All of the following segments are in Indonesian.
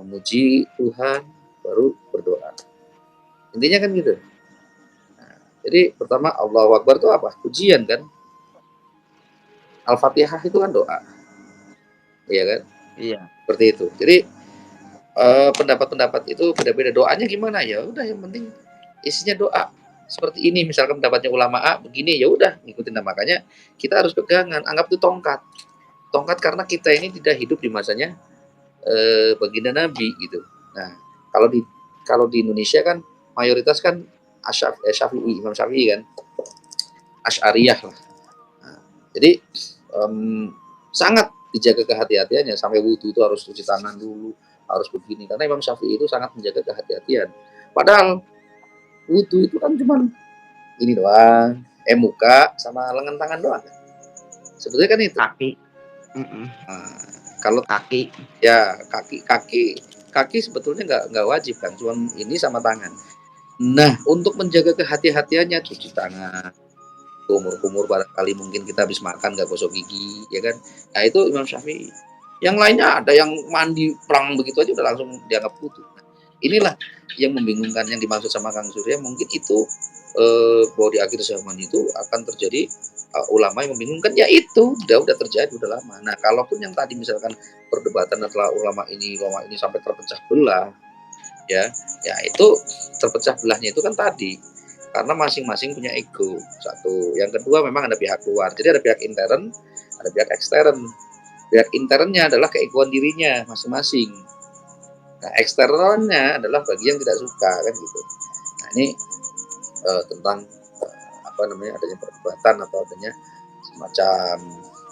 memuji Tuhan, baru berdoa. Intinya kan gitu. Nah, jadi pertama Allahu Akbar itu apa? Pujian kan. Al-Fatihah itu kan doa. Iya kan? Iya. Seperti itu. Jadi pendapat-pendapat itu beda-beda. Doanya gimana? Ya udah yang penting isinya doa. Seperti ini misalkan pendapatnya ulama A begini, ya udah ngikutin. Nah, makanya kita harus pegangan, anggap itu tongkat. Tongkat karena kita ini tidak hidup di masanya baginda Nabi gitu. Nah, kalau di Indonesia kan mayoritas kan Syafi'i, Imam Syafi'i kan, Asy'ariyah lah. Nah, jadi sangat dijaga kehati-hatiannya, sampai wudhu itu harus cuci tangan dulu, harus begini, karena Imam Syafi'i itu sangat menjaga kehati-hatian. Padahal wudhu itu kan cuma ini doang, muka sama lengan tangan doang. Sebetulnya kan itu. Kaki. Nah, kalau kaki ya kaki sebetulnya nggak wajib kan, cuma ini sama tangan. Nah, untuk menjaga kehati-hatiannya cuci tangan, kumur-kumur barangkali mungkin kita habis makan nggak gosok gigi, ya kan? Nah itu Imam Syafi'i. Yang lainnya ada yang mandi perang begitu aja udah langsung dianggap kutu. Nah, inilah yang membingungkan, yang dimaksud sama Kang Surya mungkin itu bahwa di akhir zaman itu akan terjadi ulama yang membingungkan, ya itu udah terjadi udah lama. Nah, kalaupun yang tadi misalkan perdebatan antara ulama ini sampai terpecah belah, ya itu terpecah belahnya itu kan tadi karena masing-masing punya ego satu. Yang kedua memang ada pihak luar, jadi ada pihak intern, ada pihak ekstern. Pihak internnya adalah keegoan dirinya masing-masing. Nah, eksternalnya adalah bagi yang tidak suka kan gitu. Nah, ini tentang apa namanya adanya perdebatan atau adanya semacam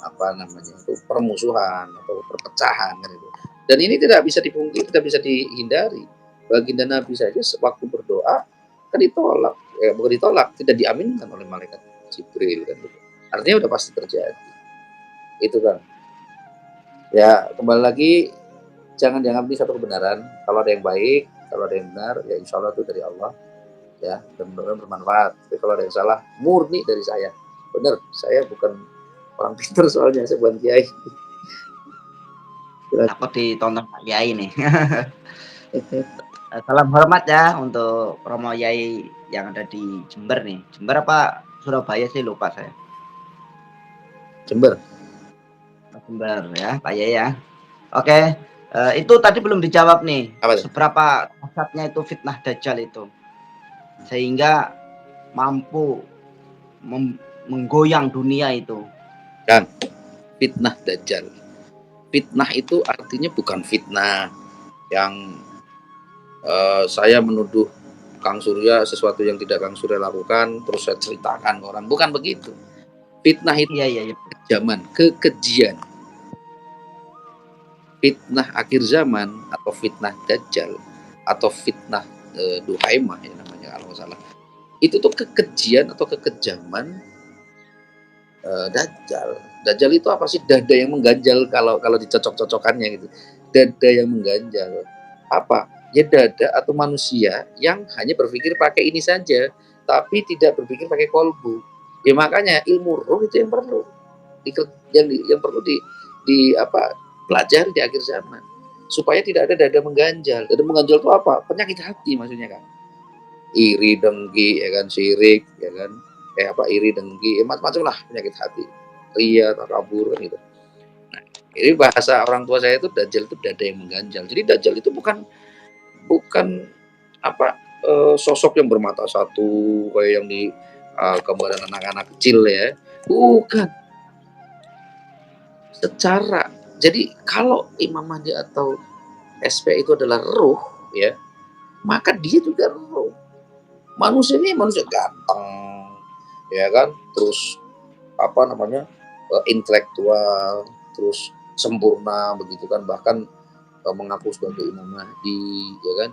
apa namanya itu permusuhan atau perpecahan kan itu. Dan ini tidak bisa dipungkiri, tidak bisa dihindari. Baginda Nabi saja sewaktu berdoa kan ditolak, bukan ditolak, tidak diaminkan oleh malaikat Jibril kan gitu. Artinya udah pasti terjadi. Itu kan. Ya kembali lagi, jangan dianggap ini satu kebenaran. Kalau ada yang baik, kalau ada yang benar, ya insya Allah itu dari Allah, ya, dan mudah-mudahan bermanfaat. Tapi kalau ada yang salah, murni dari saya. Benar, saya bukan orang pintar soalnya, saya bukan kiai. takut ditonton Pak Yai nih. Salam hormat ya untuk Romo Yai yang ada di Jember nih. Jember apa Surabaya sih, lupa saya. Jember. Jember ya Pak Yai ya. Oke, itu tadi belum dijawab nih. Apa itu? Seberapa dahsyatnya itu fitnah Dajjal itu sehingga mampu menggoyang dunia itu. Dan fitnah Dajjal. Fitnah itu artinya bukan fitnah yang saya menuduh Kang Surya sesuatu yang tidak Kang Surya lakukan terus saya ceritakan ke orang, bukan begitu. Fitnah itu Iya. kekejaman, kekejian. Fitnah akhir zaman atau fitnah Dajjal atau fitnah Duhaimah ya namanya kalau nggak salah. Itu tuh kekejian atau kekejaman Dajjal. Dajjal itu apa sih? Dada yang mengganjal kalau dicocok-cocokannya gitu. Dada yang mengganjal. Apa? Ya dada atau manusia yang hanya berpikir pakai ini saja, tapi tidak berpikir pakai kolbu. Ya makanya ilmu roh itu yang perlu yang perlu di apa pelajari di akhir zaman supaya tidak ada dada mengganjal. Dada mengganjal itu apa? Penyakit hati maksudnya kan. Iri, dengki, ya kan, syirik, ya kan, iri, dengki, macam-macam lah penyakit hati, ria, takabur kan gitu. Nah, ini bahasa orang tua saya itu dajjal itu dada yang mengganjal. Jadi dajjal itu bukan apa sosok yang bermata satu kayak yang di gambaran anak-anak kecil ya, bukan. Secara jadi kalau Imam Mahdi atau SP itu adalah ruh ya, maka dia juga ruh. Manusia ini manusia ganteng, ya kan, terus apa namanya intelektual, terus sempurna begitu kan, bahkan mengaku sebagai Imam Mahdi, ya kan.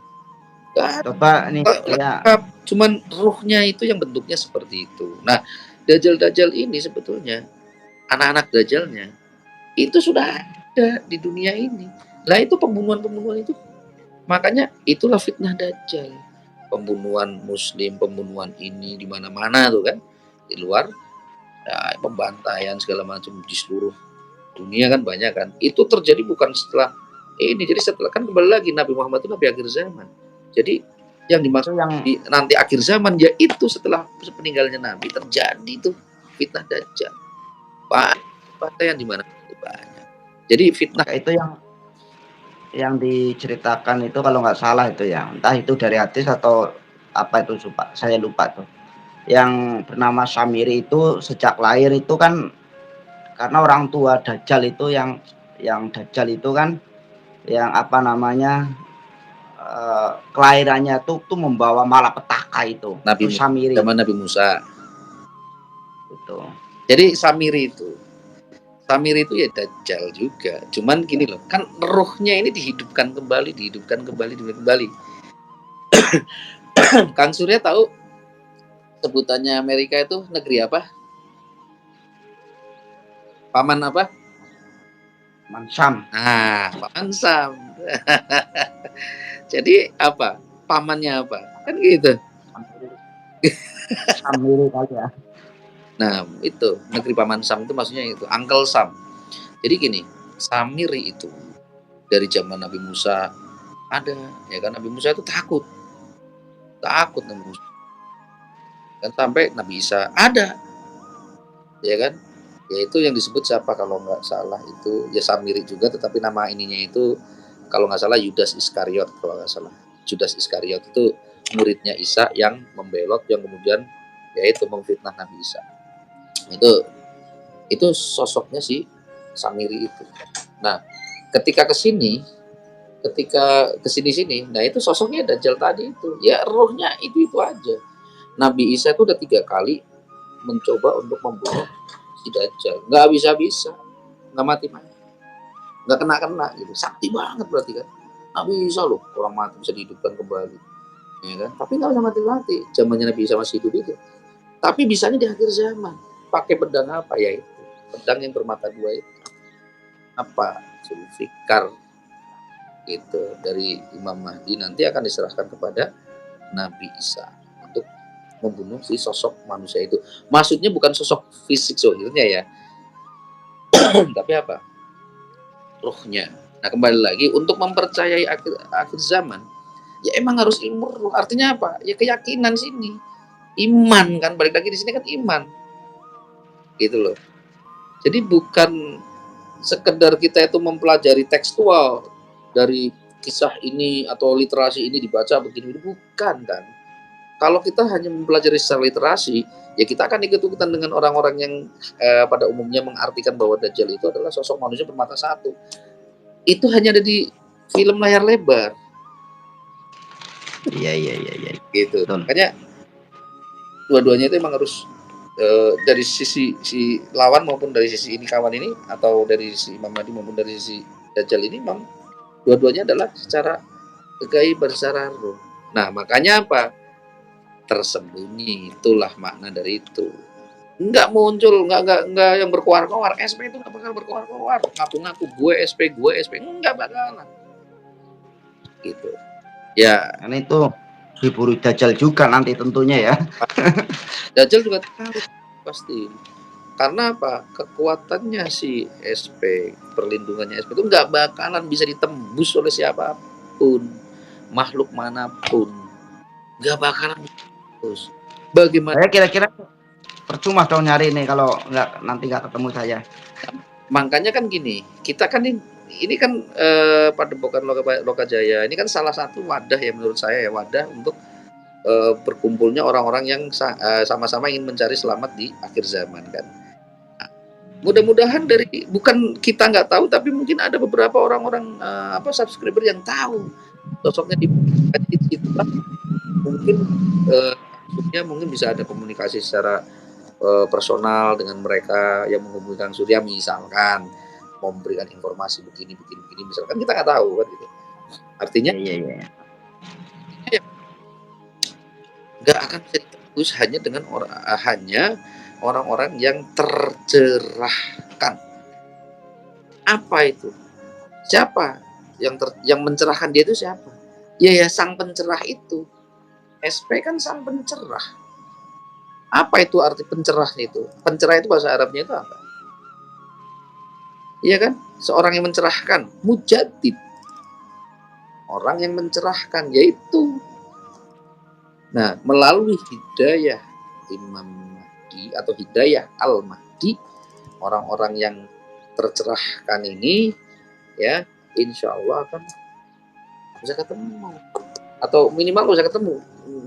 Coba nih ya. Lengkap, cuman ruhnya itu yang bentuknya seperti itu. Nah, Dajjal ini sebetulnya anak-anak Dajjalnya itu sudah ada di dunia ini. Lah itu pembunuhan itu, makanya itulah fitnah Dajjal. Pembunuhan muslim, pembunuhan ini di mana-mana tuh kan, di luar, ya, pembantaian segala macam di seluruh dunia kan banyak kan. Itu terjadi bukan setelah Ini jadi setelah kan kembali lagi Nabi Muhammad itu nabi akhir zaman. Jadi yang dimaksud Itu yang di nanti akhir zaman ya itu setelah peninggalnya Nabi terjadi tuh fitnah dajjal. Banyak yang di mana itu banyak. Jadi fitnah itu yang diceritakan itu kalau nggak salah itu ya, entah itu dari hadis atau apa itu saya lupa tuh. Yang bernama Samiri itu sejak lahir itu kan karena orang tua Dajjal itu yang Dajjal itu kan yang apa namanya kelahirannya tuh membawa malapetaka itu Nabi Samiri zaman Nabi Musa. itu. Jadi Samiri itu ya dajjal juga. Cuman gini loh, kan rohnya ini dihidupkan kembali. Kang Surya tahu sebutannya Amerika itu negeri apa? Paman apa? Mansam. Nah, Paman Sam. Jadi apa? Pamannya apa? Kan gitu. Samiri kali ya. Nah, itu negeri Paman Sam itu maksudnya itu Uncle Sam. Jadi gini, Samiri itu dari zaman Nabi Musa ada, ya kan? Nabi Musa itu takut Nabi Musa. Kan sampai Nabi Isa ada, ya kan? Yaitu yang disebut siapa kalau nggak salah itu ya Samiri juga, tetapi nama ininya itu kalau nggak salah Yudas Iskariot kalau nggak salah. Judas Iskariot itu muridnya Isa yang membelot, yang kemudian yaitu memfitnah Nabi Isa. Itu sosoknya si Samiri itu. Nah, ketika kesini sini, nah itu sosoknya Dajjal tadi itu. Ya rohnya itu aja. Nabi Isa itu udah 3 kali mencoba untuk membunuh si Dajjal, nggak bisa, nggak mati, nggak kena gitu. Sakti banget berarti kan. Nggak bisa loh orang mati bisa dihidupkan kembali, ya kan? Tapi nggak bisa mati. Zamannya Nabi Isa masih hidup itu. Tapi bisanya di akhir zaman. Pakai pedang apa ya itu? Pedang yang bermata 2 itu. Apa? Zulfikar gitu dari Imam Mahdi nanti akan diserahkan kepada Nabi Isa untuk membunuh si sosok manusia itu. Maksudnya bukan sosok fisik zohirnya ya, tapi apa? Rohnya. Nah kembali lagi untuk mempercayai akhir zaman, ya emang harus ilmu roh. Artinya apa? Ya keyakinan sini, iman kan. Balik lagi di sini kan iman, gitu loh. Jadi bukan sekedar kita itu mempelajari tekstual dari kisah ini atau literasi ini dibaca begini, bukan kan. Kalau kita hanya mempelajari secara literasi, ya kita akan ikut-ikutan dengan orang-orang yang pada umumnya mengartikan bahwa Dajjal itu adalah sosok manusia bermata 1. Itu hanya ada di film layar lebar. Iya. Gitu. Betul. Makanya dua-duanya itu emang harus dari sisi si lawan maupun dari sisi ini kawan ini, atau dari sisi Imam Mahdi maupun dari sisi Dajjal ini, memang dua-duanya adalah secara gaib secara roh. Nah makanya apa? Tersembunyi, itulah makna dari itu. Nggak muncul, nggak yang berkoar-koar. SP itu nggak bakal berkoar-koar, ngaku-ngaku gue SP, nggak bakalan gitu ya. Karena itu diburu Dajjal juga nanti tentunya ya. Dajjal juga tahu pasti, karena apa? Kekuatannya si SP, perlindungannya SP itu nggak bakalan bisa ditembus oleh siapapun, makhluk manapun, nggak bakalan terus. Bagaimana? Saya kira-kira percuma dong nyari nih kalau nanti nggak ketemu saya. Makanya kan gini, kita kan ini kan Padepokan Lokajaya ini kan salah satu wadah ya menurut saya ya, wadah untuk berkumpulnya orang-orang yang sama-sama ingin mencari selamat di akhir zaman kan. Nah, mudah-mudahan dari bukan kita nggak tahu, tapi mungkin ada beberapa orang-orang subscriber yang tahu sosoknya di situ, mungkin mungkin bisa ada komunikasi secara personal dengan mereka yang menghubungi Kang Surya, misalkan mau memberikan informasi begini misalkan, kita nggak tahu kan gitu. Artinya Iya. nggak akan bisa ditebus hanya dengan orang-orang yang tercerahkan. Apa itu? Siapa yang mencerahkan dia itu siapa? Ya sang pencerah itu. SP kan sang pencerah. Apa itu arti pencerah itu? Pencerah itu bahasa Arabnya itu apa? Iya kan? Seorang yang mencerahkan, mujadid. orang yang mencerahkan, yaitu nah, melalui hidayah Imam Mahdi atau hidayah Al-Mahdi, orang-orang yang tercerahkan ini ya, insya Allah akan bisa ketemu atau minimal bisa ketemu,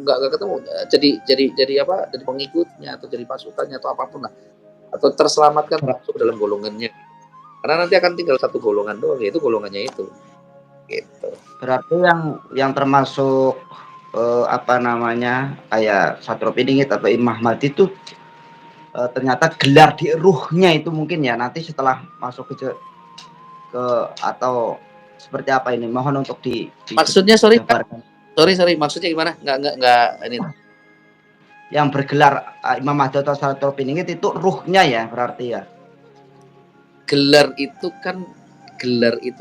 nggak ketemu, jadi apa, jadi pengikutnya atau jadi pasukannya atau apapun lah, atau terselamatkan masuk dalam golongannya, karena nanti akan tinggal satu golongan doang, yaitu golongannya itu gitu. Berarti yang termasuk apa namanya, kayak Sadroddin atau Imam Mahdi itu ternyata gelar di ruhnya itu mungkin ya, nanti setelah masuk ke atau seperti apa ini? Mohon untuk Maksudnya sorry dijabarkan. sorry maksudnya gimana? Nggak ini. Yang bergelar Imam Mahdi atau Sadroddin itu ruhnya ya berarti ya. Gelar itu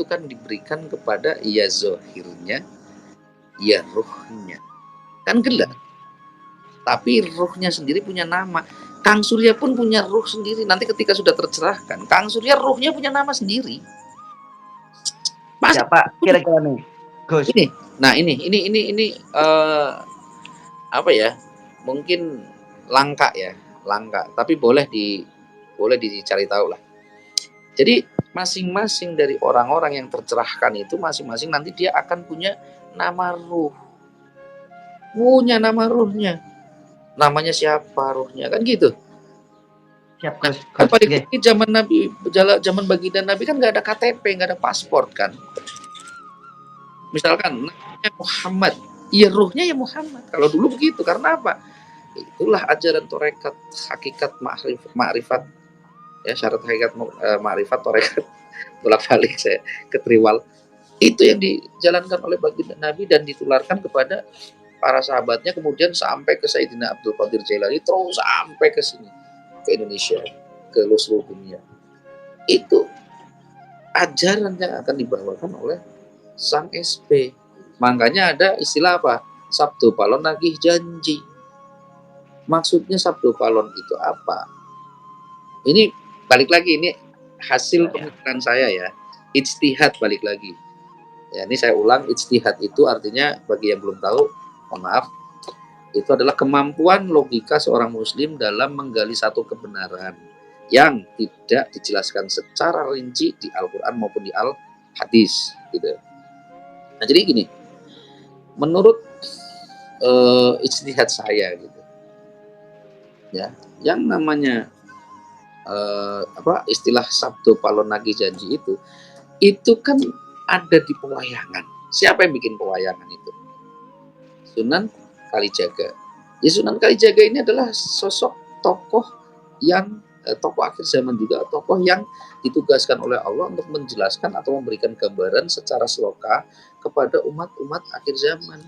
kan diberikan kepada ya zohirnya, ya ruhnya. Kan gelar. Tapi ruhnya sendiri punya nama. Kang Surya pun punya ruh sendiri. Nanti ketika sudah tercerahkan, Kang Surya ruhnya punya nama sendiri. Mas, siapa kira-kira nih? Gus. Ini. Nah, ini apa ya? Mungkin langka ya, langka. Tapi boleh dicari tahu lah. Jadi masing-masing dari orang-orang yang tercerahkan itu masing-masing nanti dia akan punya nama ruh. Punya nama ruhnya. Namanya siapa ruhnya, kan gitu. Siap, Nah, Gus. kan Gus. lagi zaman Nabi, zaman baginda Nabi kan nggak ada KTP, nggak ada paspor kan. Misalkan namanya Muhammad, ya ruhnya ya Muhammad. Kalau dulu begitu, karena apa? Itulah ajaran torekat, hakikat ma'rifat, ya syarat hakikat ma'rifat torekat, bolak-balik saya ketriwal. Itu yang dijalankan oleh baginda Nabi dan ditularkan kepada para sahabatnya, kemudian sampai ke Sayyidina Abdul Qadir Jailani, terus sampai ke sini, ke Indonesia, ke seluruh dunia. Itu ajaran yang akan dibawakan oleh sang SP. Makanya ada istilah apa? Sabdo Palon nagih janji. Maksudnya Sabdo Palon itu apa? Ini balik lagi, ini hasil pemikiran saya ya. Ijtihad, balik lagi. Ya, ini saya ulang, ijtihad itu artinya, bagi yang belum tahu, mohon maaf, itu adalah kemampuan logika seorang muslim dalam menggali satu kebenaran yang tidak dijelaskan secara rinci di Al-Quran maupun di Al-Hadis gitu. Nah, jadi gini, menurut ijtihad saya gitu ya, yang namanya istilah Sabdo Palon Nagih Janji itu kan ada di pewayangan. Siapa yang bikin pewayangan itu? Sunan Kalijaga. Ya, Sunan Kalijaga ini adalah sosok tokoh yang tokoh akhir zaman juga, tokoh yang ditugaskan oleh Allah untuk menjelaskan atau memberikan gambaran secara sloka kepada umat-umat akhir zaman.